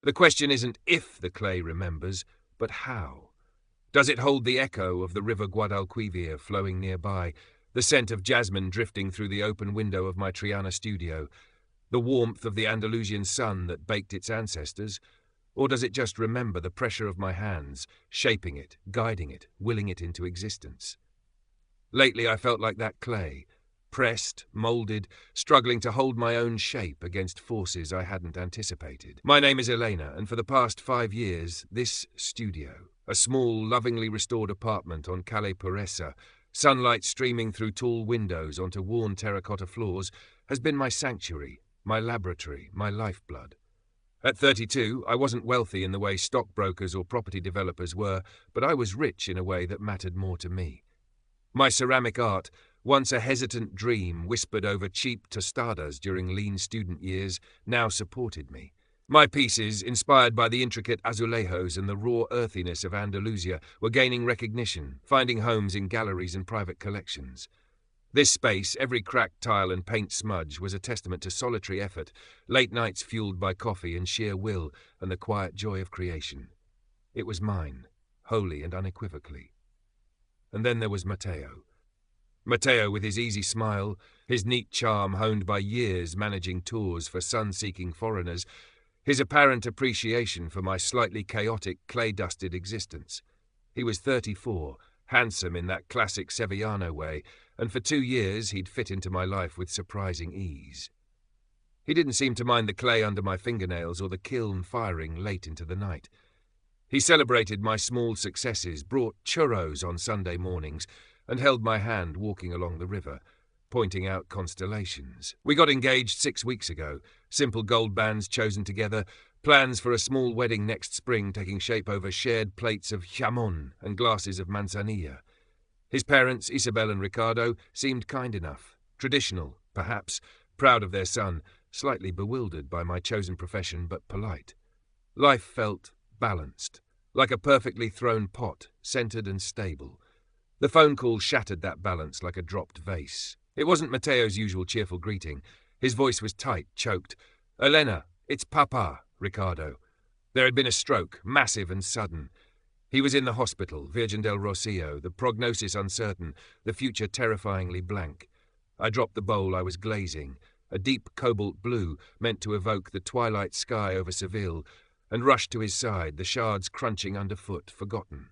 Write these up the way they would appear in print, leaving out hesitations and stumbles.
The question isn't if the clay remembers, but how. Does it hold the echo of the river Guadalquivir flowing nearby, the scent of jasmine drifting through the open window of my Triana studio, the warmth of the Andalusian sun that baked its ancestors? Or does it just remember the pressure of my hands, shaping it, guiding it, willing it into existence? Lately I felt like that clay, pressed, moulded, struggling to hold my own shape against forces I hadn't anticipated. My name is Elena, and for the past 5 years, this studio, a small, lovingly restored apartment on Calle Pureza, sunlight streaming through tall windows onto worn terracotta floors, has been my sanctuary, my laboratory, my lifeblood. At 32, I wasn't wealthy in the way stockbrokers or property developers were, but I was rich in a way that mattered more to me. My ceramic art, once a hesitant dream whispered over cheap tostadas during lean student years, now supported me. My pieces, inspired by the intricate azulejos and the raw earthiness of Andalusia, were gaining recognition, finding homes in galleries and private collections. This space, every cracked tile and paint smudge, was a testament to solitary effort, late nights fueled by coffee and sheer will and the quiet joy of creation. It was mine, wholly and unequivocally. And then there was Matteo. Matteo with his easy smile, his neat charm honed by years managing tours for sun-seeking foreigners, his apparent appreciation for my slightly chaotic, clay-dusted existence. He was 34, handsome in that classic Sevillano way, and for 2 years he'd fit into my life with surprising ease. He didn't seem to mind the clay under my fingernails or the kiln firing late into the night. He celebrated my small successes, brought churros on Sunday mornings, and held my hand walking along the river, pointing out constellations. We got engaged 6 weeks ago, simple gold bands chosen together, plans for a small wedding next spring taking shape over shared plates of jamón and glasses of manzanilla. His parents, Isabel and Ricardo, seemed kind enough, traditional, perhaps, proud of their son, slightly bewildered by my chosen profession but polite. Life felt balanced, like a perfectly thrown pot, centered and stable. The phone call shattered that balance like a dropped vase. It wasn't Matteo's usual cheerful greeting. His voice was tight, choked. "Elena, it's Papa, Ricardo." There had been a stroke, massive and sudden. He was in the hospital, Virgen del Rocío, the prognosis uncertain, the future terrifyingly blank. I dropped the bowl I was glazing, a deep cobalt blue meant to evoke the twilight sky over Seville, and rushed to his side, the shards crunching underfoot, forgotten.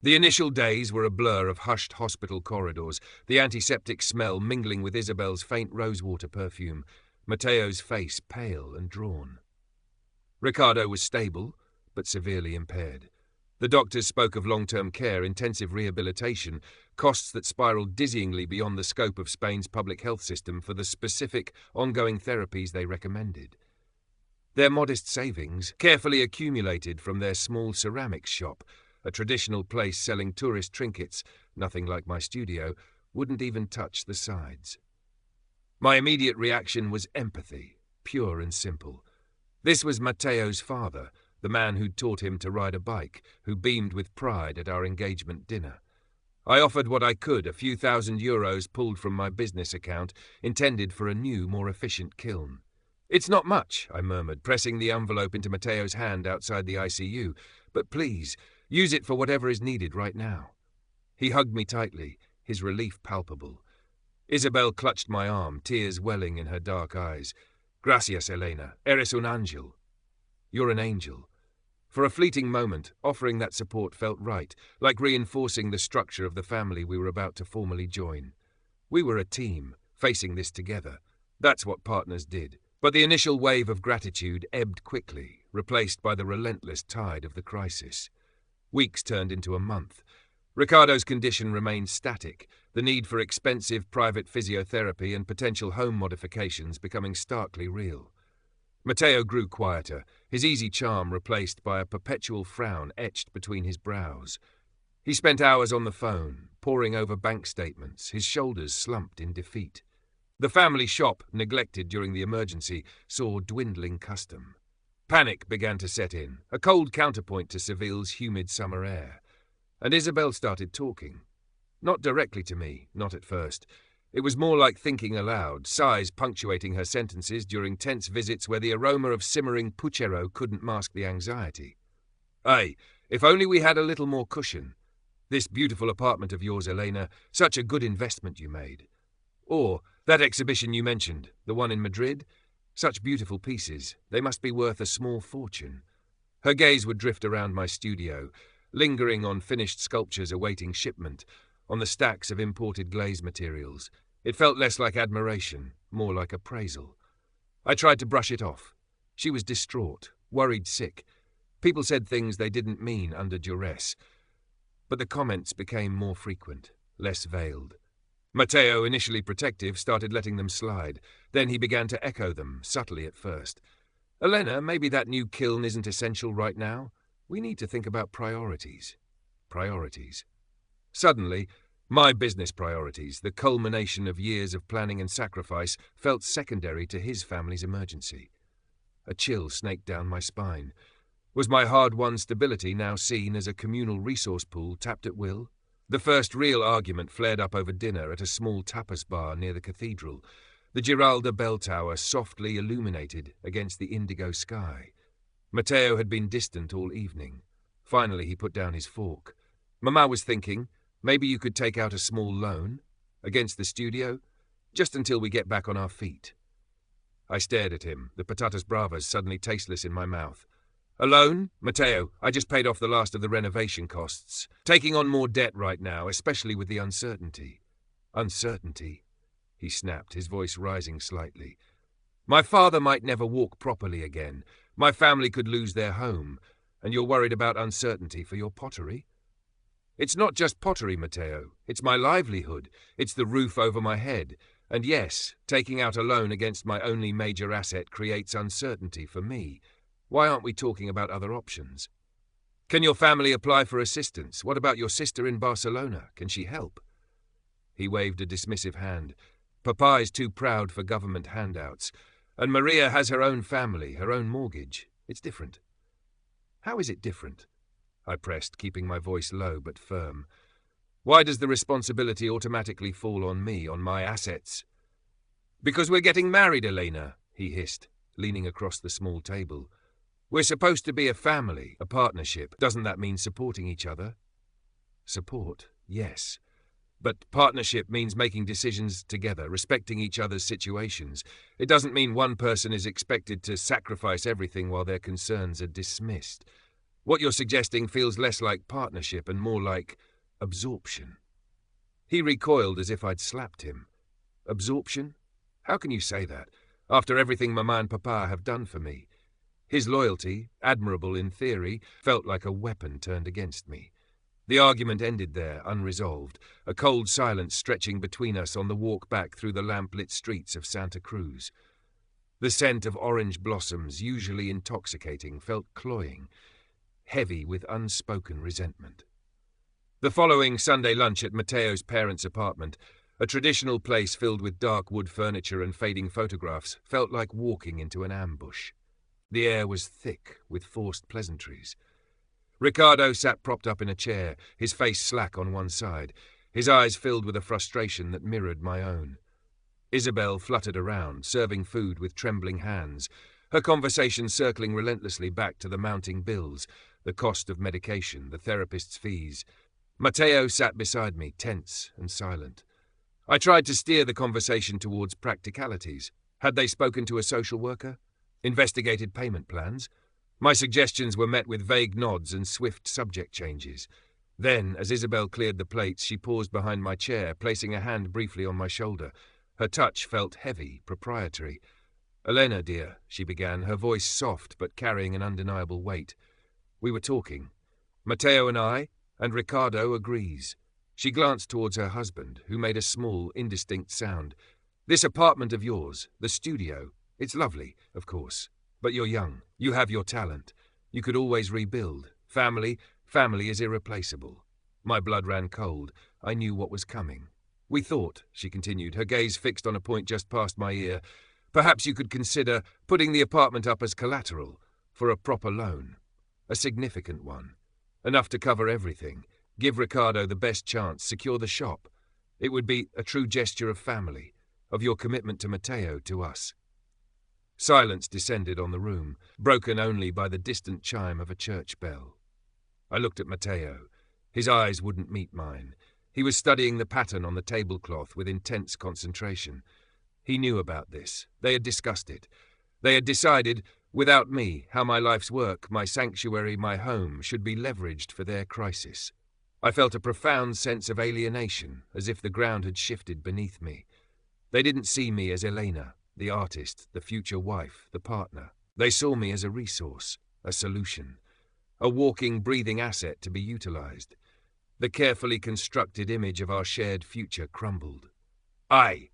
The initial days were a blur of hushed hospital corridors, the antiseptic smell mingling with Isabel's faint rosewater perfume, Matteo's face pale and drawn. Ricardo was stable, but severely impaired. The doctors spoke of long-term care, intensive rehabilitation, costs that spiraled dizzyingly beyond the scope of Spain's public health system for the specific, ongoing therapies they recommended. Their modest savings, carefully accumulated from their small ceramics shop, a traditional place selling tourist trinkets, nothing like my studio, wouldn't even touch the sides. My immediate reaction was empathy, pure and simple. This was Matteo's father, the man who'd taught him to ride a bike, who beamed with pride at our engagement dinner. I offered what I could, a few €1,000 pulled from my business account, intended for a new, more efficient kiln. "It's not much," I murmured, pressing the envelope into Matteo's hand outside the ICU, "but please, use it for whatever is needed right now." He hugged me tightly, his relief palpable. Isabel clutched my arm, tears welling in her dark eyes. "Gracias, Elena. Eres un ángel." "You're an angel." For a fleeting moment, offering that support felt right, like reinforcing the structure of the family we were about to formally join. We were a team, facing this together. That's what partners did. But the initial wave of gratitude ebbed quickly, replaced by the relentless tide of the crisis. Weeks turned into a month. Ricardo's condition remained static, the need for expensive private physiotherapy and potential home modifications becoming starkly real. Matteo grew quieter, his easy charm replaced by a perpetual frown etched between his brows. He spent hours on the phone, poring over bank statements, his shoulders slumped in defeat. The family shop, neglected during the emergency, saw dwindling custom. Panic began to set in, a cold counterpoint to Seville's humid summer air. And Isabel started talking. Not directly to me, not at first. It was more like thinking aloud, sighs punctuating her sentences during tense visits where the aroma of simmering puchero couldn't mask the anxiety. Ay, if only we had a little more cushion. This beautiful apartment of yours, Elena, such a good investment you made. Or that exhibition you mentioned, the one in Madrid, such beautiful pieces, they must be worth a small fortune. Her gaze would drift around my studio, lingering on finished sculptures awaiting shipment, on the stacks of imported glaze materials. It felt less like admiration, more like appraisal. I tried to brush it off. She was distraught, worried sick. People said things they didn't mean under duress. But the comments became more frequent, less veiled. Matteo, initially protective, started letting them slide. Then he began to echo them, subtly at first. Elena, maybe that new kiln isn't essential right now. We need to think about priorities. Priorities. Suddenly, my business priorities, the culmination of years of planning and sacrifice, felt secondary to his family's emergency. A chill snaked down my spine. Was my hard-won stability now seen as a communal resource pool tapped at will? The first real argument flared up over dinner at a small tapas bar near the cathedral, the Giralda bell tower softly illuminated against the indigo sky. Matteo had been distant all evening. Finally he put down his fork. Mama was thinking, maybe you could take out a small loan against the studio, just until we get back on our feet. I stared at him, the patatas bravas suddenly tasteless in my mouth. A loan? Matteo, I just paid off the last of the renovation costs. Taking on more debt right now, especially with the uncertainty. Uncertainty? He snapped, his voice rising slightly. My father might never walk properly again. My family could lose their home. And you're worried about uncertainty for your pottery? It's not just pottery, Matteo. It's my livelihood. It's the roof over my head. And yes, taking out a loan against my only major asset creates uncertainty for me. Why aren't we talking about other options? Can your family apply for assistance? What about your sister in Barcelona? Can she help? He waved a dismissive hand. Papa is too proud for government handouts. And Maria has her own family, her own mortgage. It's different. How is it different? I pressed, keeping my voice low but firm. Why does the responsibility automatically fall on me, on my assets? Because we're getting married, Elena, he hissed, leaning across the small table. We're supposed to be a family, a partnership. Doesn't that mean supporting each other? Support, yes. But partnership means making decisions together, respecting each other's situations. It doesn't mean one person is expected to sacrifice everything while their concerns are dismissed. What you're suggesting feels less like partnership and more like absorption. He recoiled as if I'd slapped him. Absorption? How can you say that, after everything Mama and Papa have done for me? His loyalty, admirable in theory, felt like a weapon turned against me. The argument ended there, unresolved, a cold silence stretching between us on the walk back through the lamp-lit streets of Santa Cruz. The scent of orange blossoms, usually intoxicating, felt cloying, heavy with unspoken resentment. The following Sunday lunch at Matteo's parents' apartment, a traditional place filled with dark wood furniture and fading photographs, felt like walking into an ambush. The air was thick with forced pleasantries. Ricardo sat propped up in a chair, his face slack on one side, his eyes filled with a frustration that mirrored my own. Isabel fluttered around, serving food with trembling hands, her conversation circling relentlessly back to the mounting bills, the cost of medication, the therapist's fees. Matteo sat beside me, tense and silent. I tried to steer the conversation towards practicalities. Had they spoken to a social worker? Investigated payment plans? My suggestions were met with vague nods and swift subject changes. Then, as Isabel cleared the plates, she paused behind my chair, placing a hand briefly on my shoulder. Her touch felt heavy, proprietary. "Elena, dear," she began, her voice soft but carrying an undeniable weight. "We were talking. Matteo and Ricardo agrees." She glanced towards her husband, who made a small, indistinct sound. "This apartment of yours, the studio, it's lovely, of course. But you're young. You have your talent. You could always rebuild. Family is irreplaceable." My blood ran cold. I knew what was coming. "We thought," she continued, her gaze fixed on a point just past my ear, "perhaps you could consider putting the apartment up as collateral for a proper loan. A significant one. Enough to cover everything. Give Ricardo the best chance. Secure the shop. It would be a true gesture of family, of your commitment to Matteo, to us. Silence descended on the room, broken only by the distant chime of a church bell. I looked at Matteo. His eyes wouldn't meet mine. He was studying the pattern on the tablecloth with intense concentration. He knew about this. They had discussed it. They had decided, without me, how my life's work, my sanctuary, my home, should be leveraged for their crisis. I felt a profound sense of alienation, as if the ground had shifted beneath me. They didn't see me as Elena, the artist, the future wife, the partner. They saw me as a resource, a solution, a walking, breathing asset to be utilized. The carefully constructed image of our shared future crumbled. I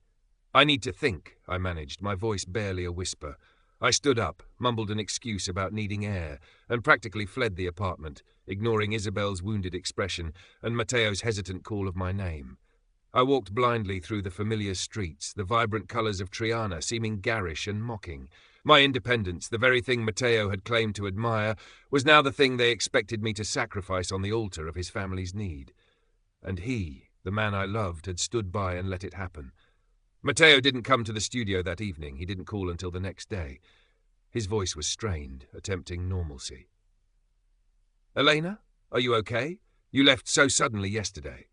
need to think, I managed, my voice barely a whisper. I stood up, mumbled an excuse about needing air, and practically fled the apartment, ignoring Isabel's wounded expression and Matteo's hesitant call of my name. I walked blindly through the familiar streets, the vibrant colours of Triana seeming garish and mocking. My independence, the very thing Matteo had claimed to admire, was now the thing they expected me to sacrifice on the altar of his family's need. And he, the man I loved, had stood by and let it happen. Matteo didn't come to the studio that evening. He didn't call until the next day. His voice was strained, attempting normalcy. "Elena, are you okay? You left so suddenly yesterday."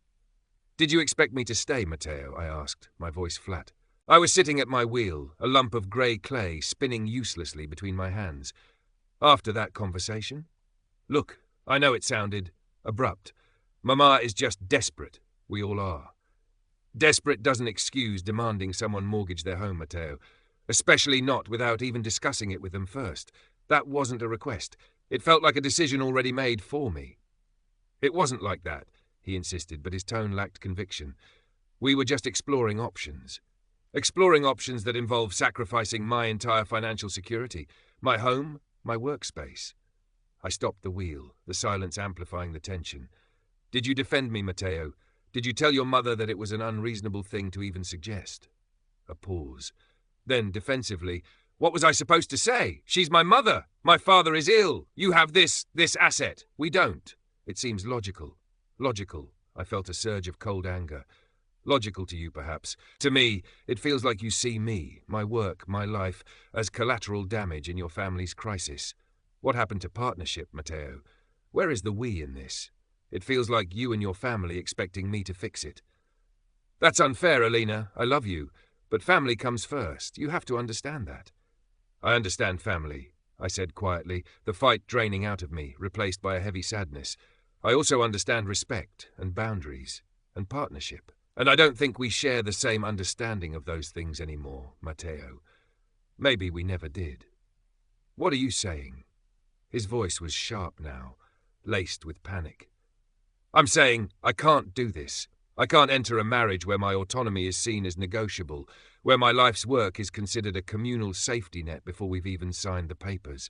"Did you expect me to stay, Matteo?" I asked, my voice flat. I was sitting at my wheel, a lump of grey clay spinning uselessly between my hands. "After that conversation? Look, I know it sounded abrupt. Mama is just desperate. We all are. Desperate doesn't excuse demanding someone mortgage their home, Matteo, especially not without even discussing it with them first. That wasn't a request. It felt like a decision already made for me." "It wasn't like that," he insisted, but his tone lacked conviction. "We were just exploring options. Exploring options that involve sacrificing my entire financial security, my home, my workspace." I stopped the wheel, the silence amplifying the tension. "Did you defend me, Matteo? Did you tell your mother that it was an unreasonable thing to even suggest?" A pause. Then, defensively, "What was I supposed to say? She's my mother. My father is ill. You have this asset. We don't. It seems logical. Logical." I felt a surge of cold anger. "Logical to you, perhaps. To me, it feels like you see me, my work, my life, as collateral damage in your family's crisis. What happened to partnership, Matteo? Where is the we in this? It feels like you and your family expecting me to fix it." "That's unfair, Elena. I love you. But family comes first. You have to understand that." "I understand family," I said quietly, the fight draining out of me, replaced by a heavy sadness. "I also understand respect and boundaries and partnership. And I don't think we share the same understanding of those things anymore, Matteo. Maybe we never did." "What are you saying?" His voice was sharp now, laced with panic. "I'm saying I can't do this. I can't enter a marriage where my autonomy is seen as negotiable, where my life's work is considered a communal safety net before we've even signed the papers.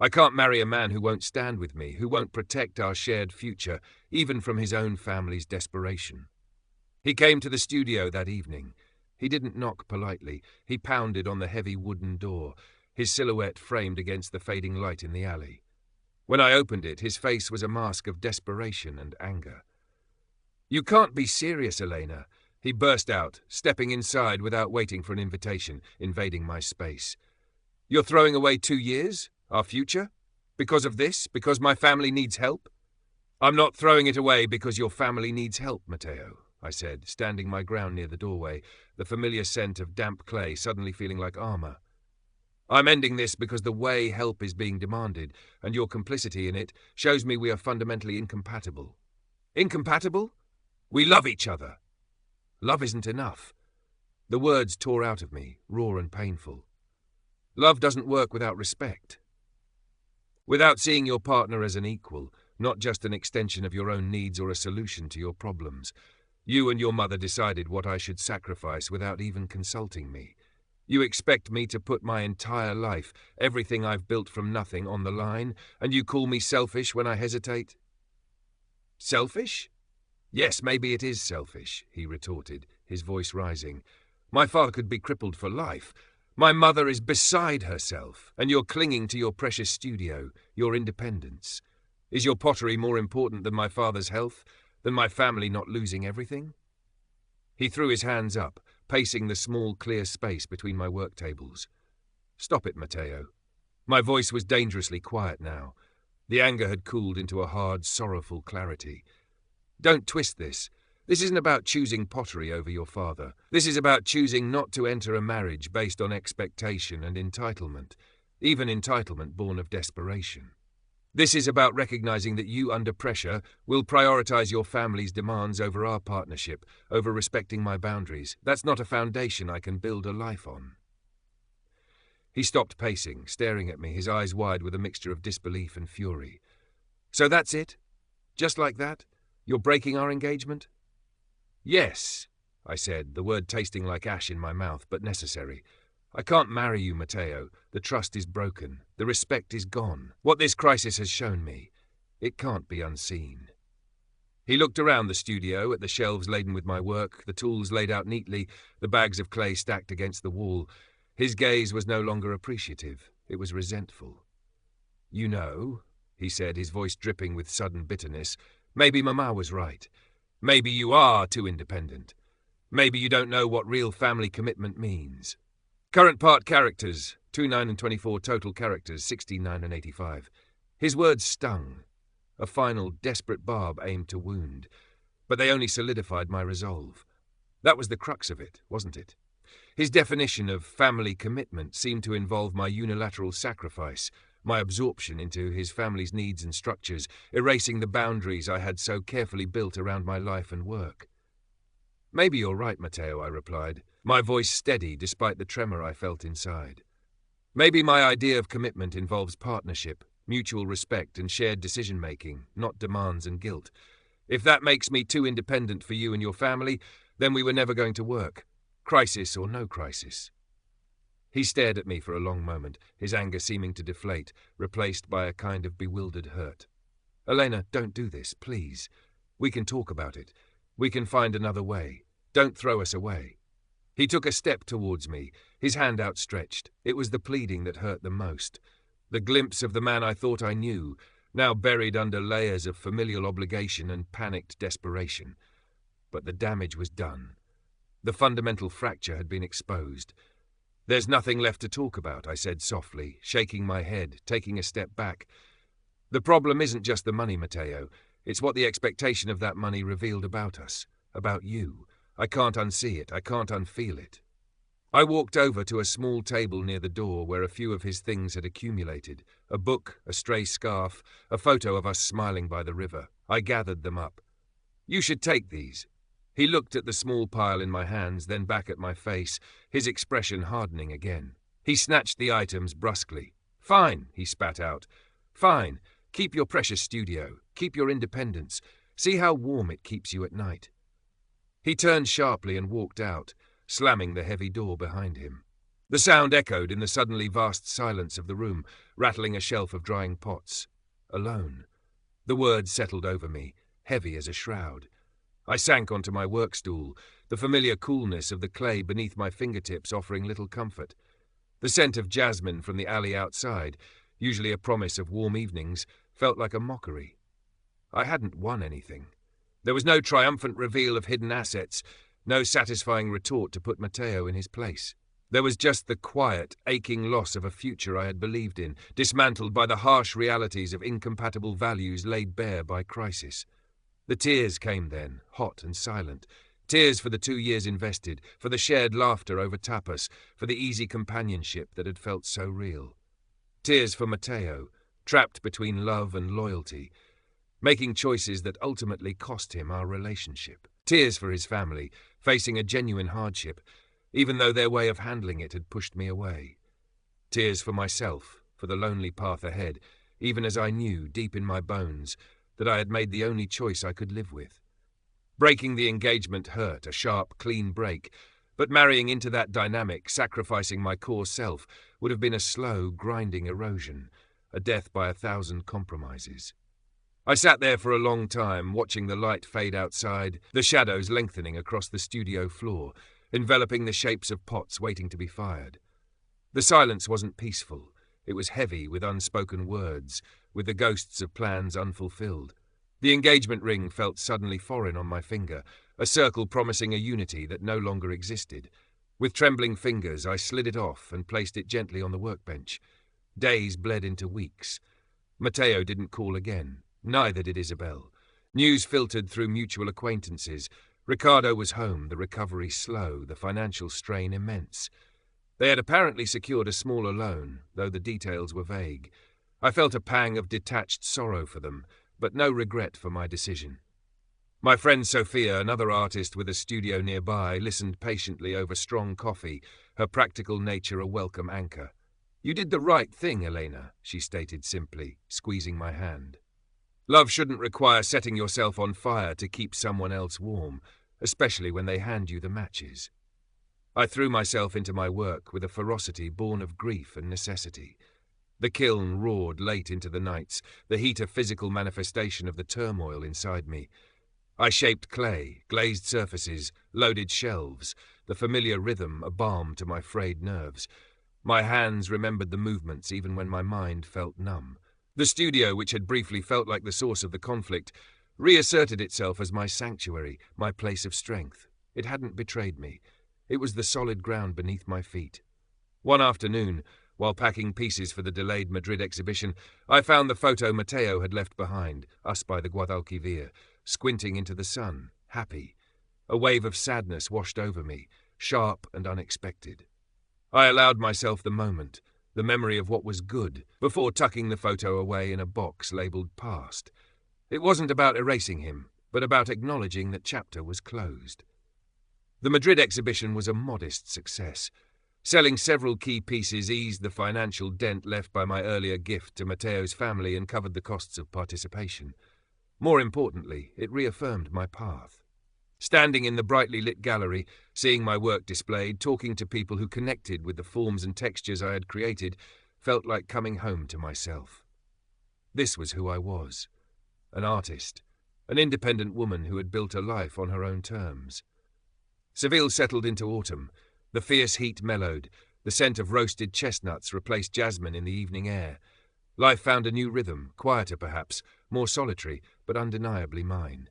I can't marry a man who won't stand with me, who won't protect our shared future, even from his own family's desperation." He came to the studio that evening. He didn't knock politely. He pounded on the heavy wooden door, his silhouette framed against the fading light in the alley. When I opened it, his face was a mask of desperation and anger. "You can't be serious, Elena," he burst out, stepping inside without waiting for an invitation, invading my space. "You're throwing away 2 years? Our future? Because of this? Because my family needs help?" "I'm not throwing it away because your family needs help, Matteo," I said, standing my ground near the doorway, the familiar scent of damp clay suddenly feeling like armor. "I'm ending this because the way help is being demanded, and your complicity in it, shows me we are fundamentally incompatible." "Incompatible? We love each other." "Love isn't enough." The words tore out of me, raw and painful. "Love doesn't work without respect. Without seeing your partner as an equal, not just an extension of your own needs or a solution to your problems. You and your mother decided what I should sacrifice without even consulting me. You expect me to put my entire life, everything I've built from nothing, on the line, and you call me selfish when I hesitate?" "Selfish? Yes, maybe it is selfish," he retorted, his voice rising. "My father could be crippled for life. My mother is beside herself, and you're clinging to your precious studio, your independence. Is your pottery more important than my father's health, than my family not losing everything?" He threw his hands up, pacing the small, clear space between my work tables. "Stop it, Matteo." My voice was dangerously quiet now. The anger had cooled into a hard, sorrowful clarity. "Don't twist this. This isn't about choosing pottery over your father. This is about choosing not to enter a marriage based on expectation and entitlement, even entitlement born of desperation. This is about recognizing that you, under pressure, will prioritize your family's demands over our partnership, over respecting my boundaries. That's not a foundation I can build a life on." He stopped pacing, staring at me, his eyes wide with a mixture of disbelief and fury. "So that's it? Just like that? You're breaking our engagement?" "Yes," I said, the word tasting like ash in my mouth, but necessary. "I can't marry you, Matteo. The trust is broken. The respect is gone. What this crisis has shown me, it can't be unseen." He looked around the studio at the shelves laden with my work, the tools laid out neatly, the bags of clay stacked against the wall. His gaze was no longer appreciative. It was resentful. "You know," he said, his voice dripping with sudden bitterness, "maybe Mama was right. Maybe you are too independent. Maybe you don't know what real family commitment means. Current part characters, 29 and 24 total characters, 69 and 85. His words stung. A final, desperate barb aimed to wound. But they only solidified my resolve. That was the crux of it, wasn't it? His definition of family commitment seemed to involve my unilateral sacrifice, my absorption into his family's needs and structures, erasing the boundaries I had so carefully built around my life and work. "Maybe you're right, Matteo," I replied, my voice steady despite the tremor I felt inside. "Maybe my idea of commitment involves partnership, mutual respect and shared decision-making, not demands and guilt. If that makes me too independent for you and your family, then we were never going to work. Crisis or no crisis." He stared at me for a long moment, his anger seeming to deflate, replaced by a kind of bewildered hurt. "Elena, don't do this, please. We can talk about it. We can find another way. Don't throw us away." He took a step towards me, his hand outstretched. It was the pleading that hurt the most. The glimpse of the man I thought I knew, now buried under layers of familial obligation and panicked desperation. But the damage was done. The fundamental fracture had been exposed. "There's nothing left to talk about," I said softly, shaking my head, taking a step back. "The problem isn't just the money, Matteo. It's what the expectation of that money revealed about us, about you. I can't unsee it. I can't unfeel it." I walked over to a small table near the door where a few of his things had accumulated. A book, a stray scarf, a photo of us smiling by the river. I gathered them up. "You should take these." He looked at the small pile in my hands, then back at my face, his expression hardening again. He snatched the items brusquely. "Fine," he spat out. "Fine. Keep your precious studio. Keep your independence. See how warm it keeps you at night." He turned sharply and walked out, slamming the heavy door behind him. The sound echoed in the suddenly vast silence of the room, rattling a shelf of drying pots. Alone. The words settled over me, heavy as a shroud. I sank onto my work stool, the familiar coolness of the clay beneath my fingertips offering little comfort. The scent of jasmine from the alley outside, usually a promise of warm evenings, felt like a mockery. I hadn't won anything. There was no triumphant reveal of hidden assets, no satisfying retort to put Matteo in his place. There was just the quiet, aching loss of a future I had believed in, dismantled by the harsh realities of incompatible values laid bare by crisis. The tears came then, hot and silent. Tears for the 2 years invested, for the shared laughter over tapas, for the easy companionship that had felt so real. Tears for Matteo, trapped between love and loyalty, making choices that ultimately cost him our relationship. Tears for his family, facing a genuine hardship, even though their way of handling it had pushed me away. Tears for myself, for the lonely path ahead, even as I knew, deep in my bones, that I had made the only choice I could live with. Breaking the engagement hurt, a sharp, clean break, but marrying into that dynamic, sacrificing my core self, would have been a slow, grinding erosion, a death by 1,000 compromises. I sat there for a long time, watching the light fade outside, the shadows lengthening across the studio floor, enveloping the shapes of pots waiting to be fired. The silence wasn't peaceful. It was heavy with unspoken words, with the ghosts of plans unfulfilled. The engagement ring felt suddenly foreign on my finger, a circle promising a unity that no longer existed. With trembling fingers, I slid it off and placed it gently on the workbench. Days bled into weeks. Matteo didn't call again. Neither did Isabel. News filtered through mutual acquaintances. Ricardo was home, the recovery slow, the financial strain immense. They had apparently secured a smaller loan, though the details were vague. I felt a pang of detached sorrow for them, but no regret for my decision. My friend Sophia, another artist with a studio nearby, listened patiently over strong coffee, her practical nature a welcome anchor. "You did the right thing, Elena," she stated simply, squeezing my hand. Love shouldn't require setting yourself on fire to keep someone else warm, especially when they hand you the matches. I threw myself into my work with a ferocity born of grief and necessity. The kiln roared late into the nights, the heat a physical manifestation of the turmoil inside me. I shaped clay, glazed surfaces, loaded shelves, the familiar rhythm a balm to my frayed nerves. My hands remembered the movements even when my mind felt numb. The studio, which had briefly felt like the source of the conflict, reasserted itself as my sanctuary, my place of strength. It hadn't betrayed me. It was the solid ground beneath my feet. One afternoon, while packing pieces for the delayed Madrid exhibition, I found the photo Matteo had left behind, us by the Guadalquivir, squinting into the sun, happy. A wave of sadness washed over me, sharp and unexpected. I allowed myself the moment, the memory of what was good, before tucking the photo away in a box labelled past. It wasn't about erasing him, but about acknowledging that chapter was closed. The Madrid exhibition was a modest success. Selling several key pieces eased the financial dent left by my earlier gift to Matteo's family and covered the costs of participation. More importantly, it reaffirmed my path. Standing in the brightly lit gallery, seeing my work displayed, talking to people who connected with the forms and textures I had created, felt like coming home to myself. This was who I was. An artist, an independent woman who had built a life on her own terms. Seville settled into autumn. The fierce heat mellowed. The scent of roasted chestnuts replaced jasmine in the evening air. Life found a new rhythm, quieter perhaps, more solitary, but undeniably mine.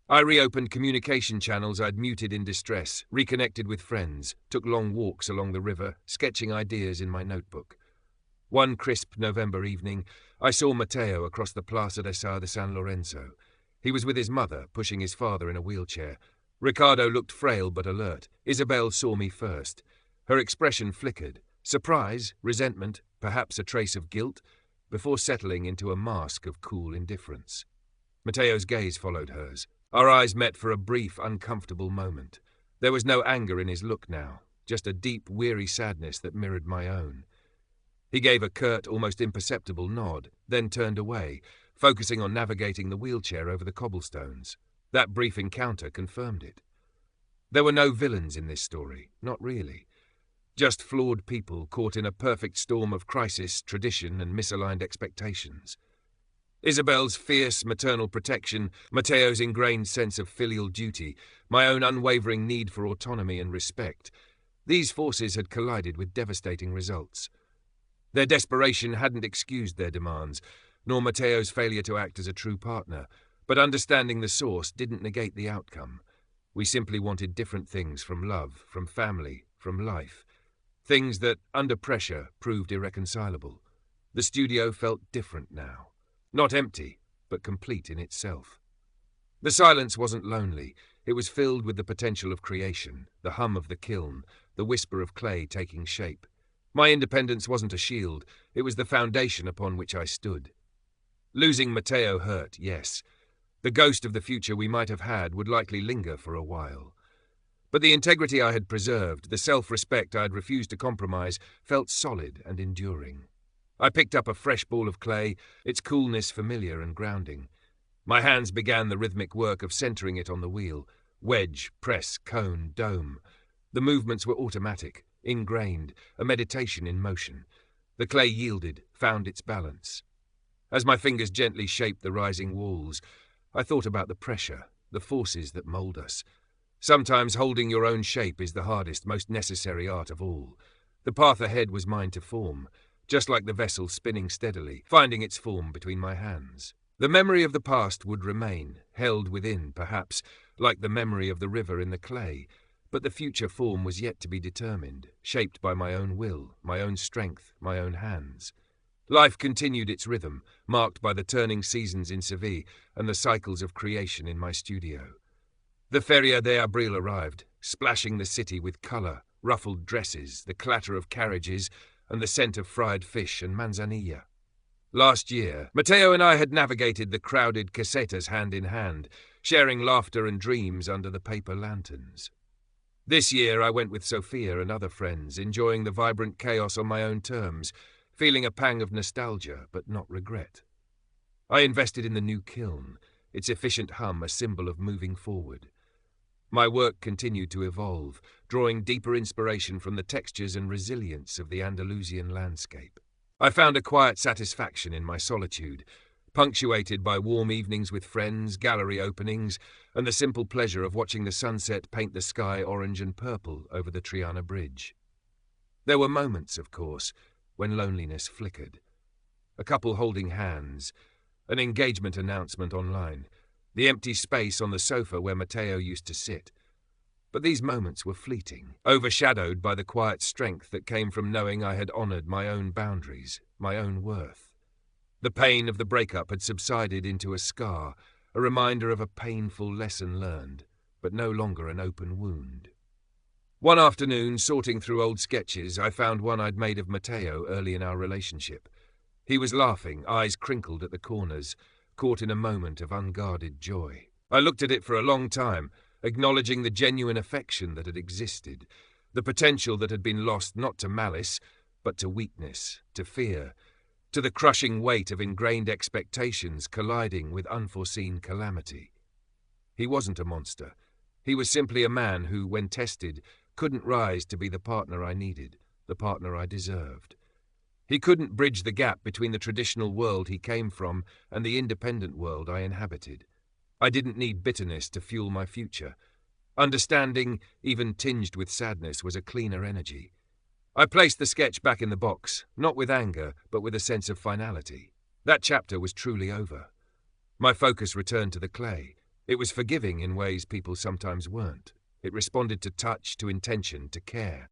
I reopened communication channels I'd muted in distress, reconnected with friends, took long walks along the river, sketching ideas in my notebook. One crisp November evening, I saw Matteo across the Plaza de Sá de San Lorenzo. He was with his mother, pushing his father in a wheelchair. Ricardo looked frail but alert. Isabel saw me first. Her expression flickered. Surprise, resentment, perhaps a trace of guilt, before settling into a mask of cool indifference. Matteo's gaze followed hers. Our eyes met for a brief, uncomfortable moment. There was no anger in his look now, just a deep, weary sadness that mirrored my own. He gave a curt, almost imperceptible nod, then turned away, focusing on navigating the wheelchair over the cobblestones. That brief encounter confirmed it. There were no villains in this story, not really. Just flawed people caught in a perfect storm of crisis, tradition, and misaligned expectations. Isabel's fierce maternal protection, Matteo's ingrained sense of filial duty, my own unwavering need for autonomy and respect. These forces had collided with devastating results. Their desperation hadn't excused their demands, nor Matteo's failure to act as a true partner, but understanding the source didn't negate the outcome. We simply wanted different things from love, from family, from life. Things that, under pressure, proved irreconcilable. The studio felt different now. Not empty, but complete in itself. The silence wasn't lonely. It was filled with the potential of creation, the hum of the kiln, the whisper of clay taking shape. My independence wasn't a shield. It was the foundation upon which I stood. Losing Matteo hurt, yes. The ghost of the future we might have had would likely linger for a while. But the integrity I had preserved, the self-respect I had refused to compromise, felt solid and enduring. I picked up a fresh ball of clay, its coolness familiar and grounding. My hands began the rhythmic work of centering it on the wheel. Wedge, press, cone, dome. The movements were automatic, ingrained, a meditation in motion. The clay yielded, found its balance. As my fingers gently shaped the rising walls, I thought about the pressure, the forces that mould us. Sometimes holding your own shape is the hardest, most necessary art of all. The path ahead was mine to form, just like the vessel spinning steadily, finding its form between my hands. The memory of the past would remain, held within, perhaps, like the memory of the river in the clay, but the future form was yet to be determined, shaped by my own will, my own strength, my own hands. Life continued its rhythm, marked by the turning seasons in Seville and the cycles of creation in my studio. The Feria de Abril arrived, splashing the city with colour, ruffled dresses, the clatter of carriages, and the scent of fried fish and manzanilla. Last year, Mateo and I had navigated the crowded casetas hand in hand, sharing laughter and dreams under the paper lanterns. This year I went with Sophia and other friends, enjoying the vibrant chaos on my own terms, feeling a pang of nostalgia but not regret. I invested in the new kiln, its efficient hum a symbol of moving forward. My work continued to evolve, drawing deeper inspiration from the textures and resilience of the Andalusian landscape. I found a quiet satisfaction in my solitude, punctuated by warm evenings with friends, gallery openings, and the simple pleasure of watching the sunset paint the sky orange and purple over the Triana Bridge. There were moments, of course, when loneliness flickered. A couple holding hands, an engagement announcement online, the empty space on the sofa where Mateo used to sit. But these moments were fleeting, overshadowed by the quiet strength that came from knowing I had honoured my own boundaries, my own worth. The pain of the breakup had subsided into a scar, a reminder of a painful lesson learned, but no longer an open wound. One afternoon, sorting through old sketches, I found one I'd made of Mateo early in our relationship. He was laughing, eyes crinkled at the corners, caught in a moment of unguarded joy. I looked at it for a long time, acknowledging the genuine affection that had existed, the potential that had been lost not to malice, but to weakness, to fear, to the crushing weight of ingrained expectations colliding with unforeseen calamity. He wasn't a monster. He was simply a man who, when tested, couldn't rise to be the partner I needed, the partner I deserved. He couldn't bridge the gap between the traditional world he came from and the independent world I inhabited. I didn't need bitterness to fuel my future. Understanding, even tinged with sadness, was a cleaner energy. I placed the sketch back in the box, not with anger, but with a sense of finality. That chapter was truly over. My focus returned to the clay. It was forgiving in ways people sometimes weren't. It responded to touch, to intention, to care.